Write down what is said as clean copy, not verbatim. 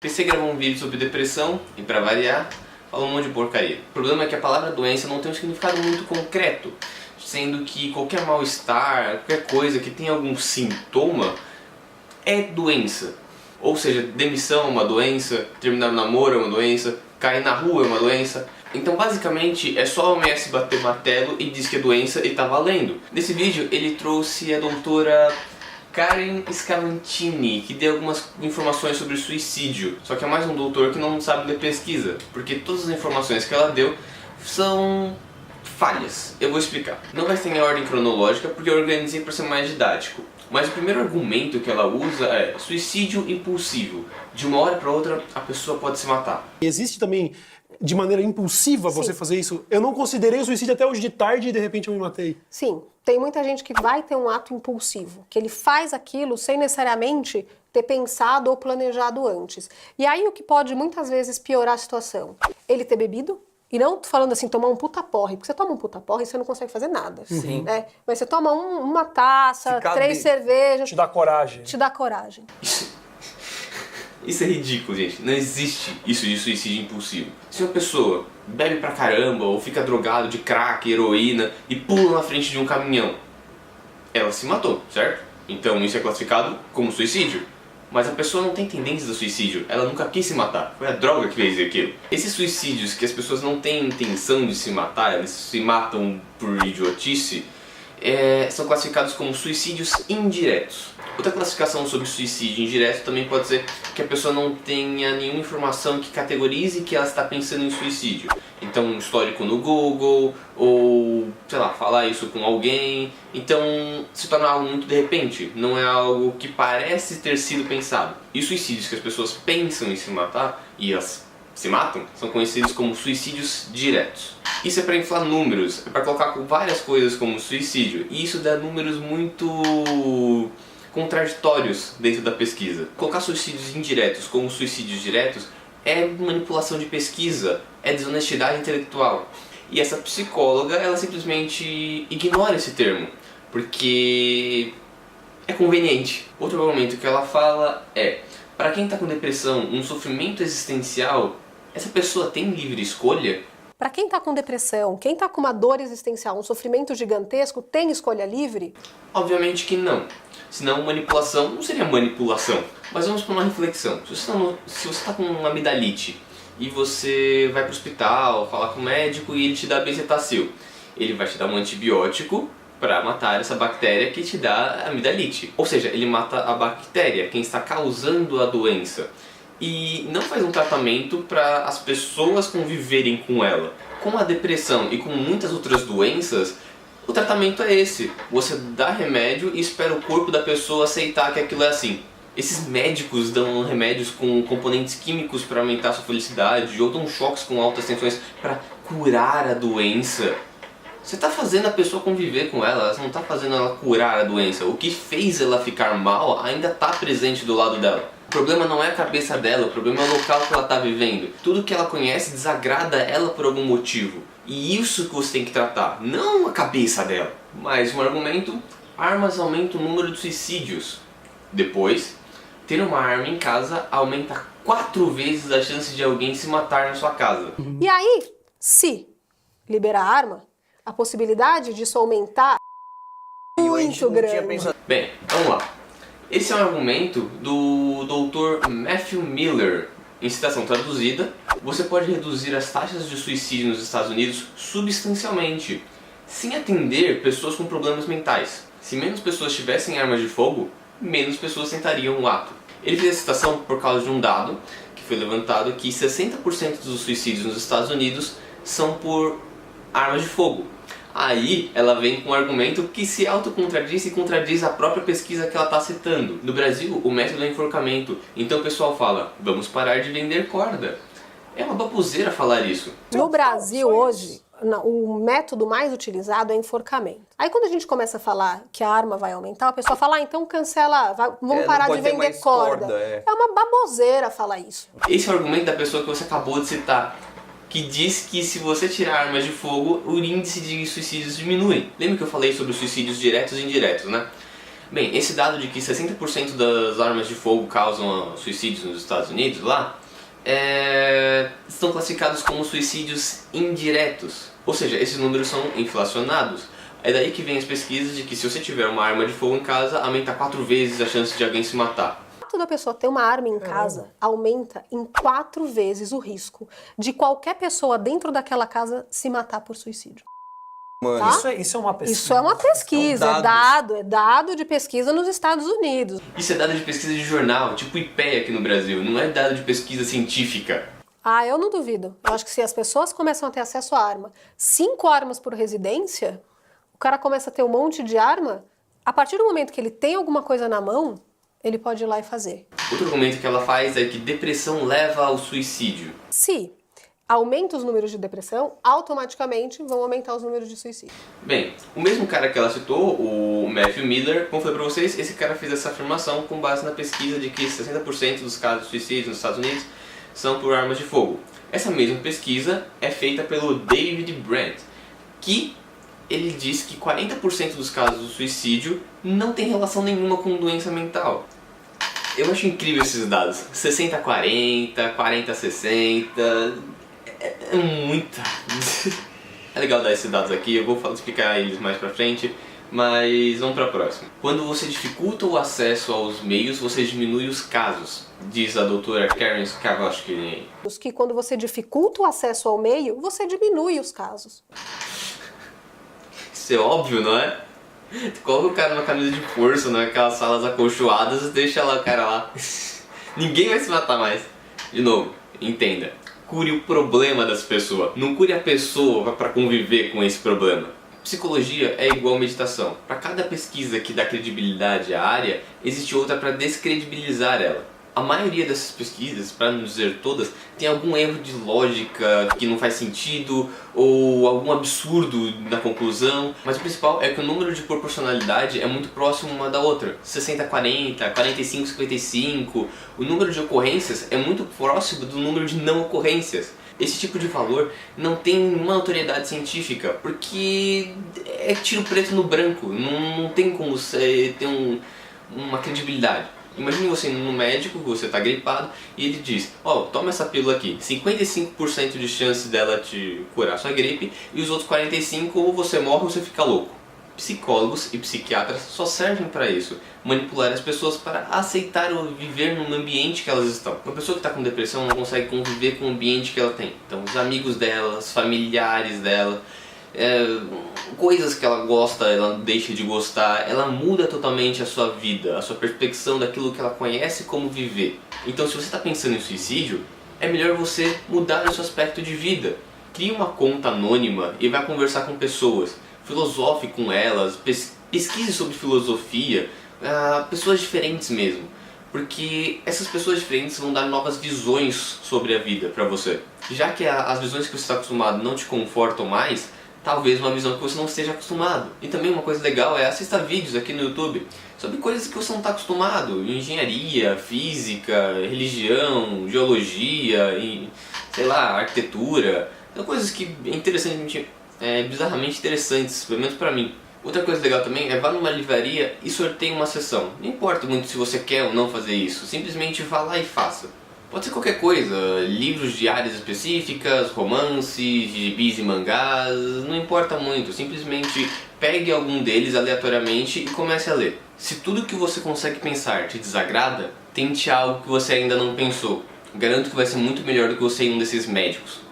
Pensei em gravar um vídeo sobre depressão e, pra variar, falou um monte de porcaria. O problema é que a palavra doença não tem um significado muito concreto, sendo que qualquer mal-estar, qualquer coisa que tenha algum sintoma é doença. Ou seja, demissão é uma doença, terminar o namoro é uma doença, cair na rua é uma doença. Então basicamente é só o OMS bater martelo e diz que é doença e tá valendo. Nesse vídeo ele trouxe a doutora Karen Scavantini, que deu algumas informações sobre suicídio. Só que é mais um doutor que não sabe ler pesquisa, porque todas as informações que ela deu são falhas. Eu vou explicar. Não vai ser em ordem cronológica, porque eu organizei para ser mais didático. Mas o primeiro argumento que ela usa é suicídio impulsivo. De uma hora para outra, a pessoa pode se matar. Existe também, de maneira impulsiva, você fazer isso? Eu não considerei o suicídio até hoje de tarde e de repente eu me matei. Sim, tem muita gente que vai ter um ato impulsivo, que ele faz aquilo sem necessariamente ter pensado ou planejado antes. E aí o que pode muitas vezes piorar a situação? Ele ter bebido, e não falando assim, tomar um puta porre, porque você toma um puta porre e você não consegue fazer nada. Sim. Né? Mas você toma uma taça, 3 cervejas... Te dá coragem. Te dá coragem. Isso é ridículo, gente. Não existe isso de suicídio impulsivo. Se uma pessoa bebe pra caramba ou fica drogado de crack, heroína e pula na frente de um caminhão, ela se matou, certo? Então isso é classificado como suicídio. Mas a pessoa não tem tendência do suicídio, ela nunca quis se matar, foi a droga que fez aquilo. Esses suicídios que as pessoas não têm intenção de se matar, eles se matam por idiotice, são classificados como suicídios indiretos. Outra classificação sobre suicídio indireto também pode ser que a pessoa não tenha nenhuma informação que categorize que ela está pensando em suicídio. Então um histórico no Google, ou sei lá, falar isso com alguém. Então se torna algo muito de repente, não é algo que parece ter sido pensado. E os suicídios que as pessoas pensam em se matar e elas se matam são conhecidos como suicídios diretos. Isso é para inflar números, é para colocar várias coisas como suicídio, e isso dá números muito contraditórios dentro da pesquisa. Colocar suicídios indiretos como suicídios diretos é manipulação de pesquisa, é desonestidade intelectual. E essa psicóloga, ela simplesmente ignora esse termo, porque é conveniente. Outro argumento que ela fala é: para quem está com depressão, um sofrimento existencial, essa pessoa tem livre escolha? Para quem está com depressão, quem está com uma dor existencial, um sofrimento gigantesco, tem escolha livre? Obviamente que não. Senão manipulação não seria manipulação. Mas vamos para uma reflexão. Se você está com uma amidalite e você vai para o hospital, falar com o médico e ele te dá bezetacil, ele vai te dar um antibiótico para matar essa bactéria que te dá amidalite. Ou seja, ele mata a bactéria, quem está causando a doença. E não faz um tratamento para as pessoas conviverem com ela. Com a depressão e com muitas outras doenças, o tratamento é esse. Você dá remédio e espera o corpo da pessoa aceitar que aquilo é assim. Esses médicos dão remédios com componentes químicos para aumentar a sua felicidade, ou dão choques com altas tensões para curar a doença. Você está fazendo a pessoa conviver com ela, você não está fazendo ela curar a doença. O que fez ela ficar mal ainda está presente do lado dela. O problema não é a cabeça dela, o problema é o local que ela está vivendo. Tudo que ela conhece desagrada ela por algum motivo. E isso que você tem que tratar, não a cabeça dela. Mais um argumento: armas aumentam o número de suicídios. Depois, ter uma arma em casa aumenta 4 vezes a chance de alguém se matar na sua casa. E aí, se liberar a arma, a possibilidade disso aumentar é muito grande. Bem, vamos lá. Esse é um argumento do Dr. Matthew Miller. Em citação traduzida: você pode reduzir as taxas de suicídio nos Estados Unidos substancialmente, sem atender pessoas com problemas mentais. Se menos pessoas tivessem armas de fogo, menos pessoas tentariam o ato. Ele fez a citação por causa de um dado que foi levantado, que 60% dos suicídios nos Estados Unidos são por armas de fogo. Aí ela vem com um argumento que se autocontraduz e contradiz a própria pesquisa que ela está citando. No Brasil, o método é enforcamento. Então o pessoal fala: vamos parar de vender corda. É uma baboseira falar isso. No Brasil hoje, o método mais utilizado é enforcamento. Aí quando a gente começa a falar que a arma vai aumentar, a pessoa fala: então cancela, vamos parar de vender corda. É uma baboseira falar isso. Esse é o argumento da pessoa que você acabou de citar, que diz que se você tirar armas de fogo, o índice de suicídios diminui. Lembra que eu falei sobre os suicídios diretos e indiretos, né? Bem, esse dado de que 60% das armas de fogo causam suicídios nos Estados Unidos lá, estão classificados como suicídios indiretos. Ou seja, esses números são inflacionados. É daí que vem as pesquisas de que se você tiver uma arma de fogo em casa, aumenta 4 vezes a chance de alguém se matar. O fato da pessoa ter uma arma em casa aumenta em 4 vezes o risco de qualquer pessoa dentro daquela casa se matar por suicídio. Mano, Tá? isso é uma pesquisa. Isso é uma pesquisa, É um é dado de pesquisa nos Estados Unidos. Isso é dado de pesquisa de jornal, tipo IPEA aqui no Brasil, não é dado de pesquisa científica. Ah, eu não duvido. Eu acho que se as pessoas começam a ter acesso à arma, 5 armas por residência, o cara começa a ter um monte de arma, a partir do momento que ele tem alguma coisa na mão, ele pode ir lá e fazer. Outro argumento que ela faz é que depressão leva ao suicídio. Se aumenta os números de depressão, automaticamente vão aumentar os números de suicídio. Bem, o mesmo cara que ela citou, o Matthew Miller, como eu falei pra vocês, esse cara fez essa afirmação com base na pesquisa de que 60% dos casos de suicídio nos Estados Unidos são por armas de fogo. Essa mesma pesquisa é feita pelo David Brandt, que ele diz que 40% dos casos de suicídio não tem relação nenhuma com doença mental. Eu acho incrível esses dados. 60-40, 40-60... É muita. É legal dar esses dados aqui, eu vou explicar eles mais pra frente, mas vamos pra próxima. Quando você dificulta o acesso aos meios, você diminui os casos, diz a doutora Karen Skavoshky. Que quando você dificulta o acesso ao meio, você diminui os casos. Isso é óbvio, não é? Tu coloca o cara numa camisa de força, naquelas salas acolchoadas e deixa lá o cara lá. Ninguém vai se matar mais. De novo, entenda. Cure o problema das pessoas, não cure a pessoa para conviver com esse problema. Psicologia é igual meditação. Para cada pesquisa que dá credibilidade à área, existe outra para descredibilizar ela. A maioria dessas pesquisas, para não dizer todas, tem algum erro de lógica que não faz sentido ou algum absurdo na conclusão, mas o principal é que o número de proporcionalidade é muito próximo uma da outra. 60-40, 45-55, o número de ocorrências é muito próximo do número de não ocorrências. Esse tipo de valor não tem uma autoridade científica, porque é tiro preto no branco, não tem como você ter uma credibilidade. Imagine você indo no médico, você está gripado, e ele diz, toma essa pílula aqui, 55% de chance dela te curar sua gripe, e os outros 45% ou você morre ou você fica louco. Psicólogos e psiquiatras só servem para isso, manipular as pessoas para aceitar ou viver no ambiente que elas estão. Uma pessoa que está com depressão não consegue conviver com o ambiente que ela tem. Então os amigos dela, os familiares dela, coisas que ela gosta, ela deixa de gostar, ela muda totalmente a sua vida, a sua percepção daquilo que ela conhece como viver. Então se você está pensando em suicídio, é melhor você mudar o seu aspecto de vida. Crie uma conta anônima e vai conversar com pessoas, filosofe com elas, pesquise sobre filosofia, pessoas diferentes mesmo. Porque essas pessoas diferentes vão dar novas visões sobre a vida para você. Já que as visões que você está acostumado não te confortam mais, talvez uma visão que você não esteja acostumado. E também uma coisa legal é assistir vídeos aqui no YouTube sobre coisas que você não está acostumado. Engenharia, física, religião, geologia, sei lá, arquitetura. São coisas que bizarramente interessantes, pelo menos pra mim. Outra coisa legal também é vá numa livraria e sorteie uma sessão. Não importa muito se você quer ou não fazer isso, simplesmente vá lá e faça. Pode ser qualquer coisa, livros de áreas específicas, romances, gibis e mangás, não importa muito, simplesmente pegue algum deles aleatoriamente e comece a ler. Se tudo que você consegue pensar te desagrada, tente algo que você ainda não pensou. Garanto que vai ser muito melhor do que você ir em um desses médicos.